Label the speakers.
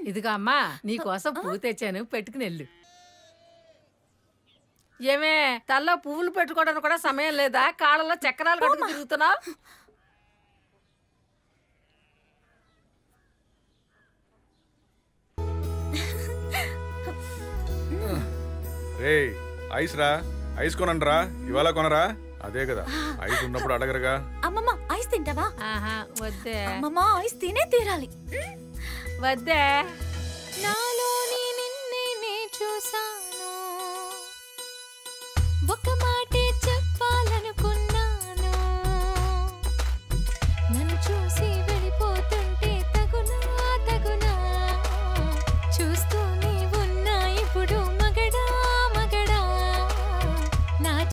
Speaker 1: ఇదిగా అమ్మా నీకోసం పువ్వు తెచ్చాను, పెట్టుకుని వెళ్ళు. ఏమే తల్లో పువ్వులు పెట్టుకోవడానికి కూడా సమయం లేదా? కాళ్ళలో చక్రాలు కట్టుకు తిరుగుతున్నావు.
Speaker 2: రే ఐస్ రా, ఐస్ కొనండి రా, ఇవాళ కొనరా? అదే కదా ఐస్ ఉన్నప్పుడు అడగరుగా.
Speaker 3: అమ్మమ్మ ఐస్ తింటావా?
Speaker 1: వద్దే
Speaker 3: అమ్మమ్మ ఐస్ తినే తీరాలి.
Speaker 1: వద్దే.
Speaker 3: నాలోని నిన్నే నే చూసా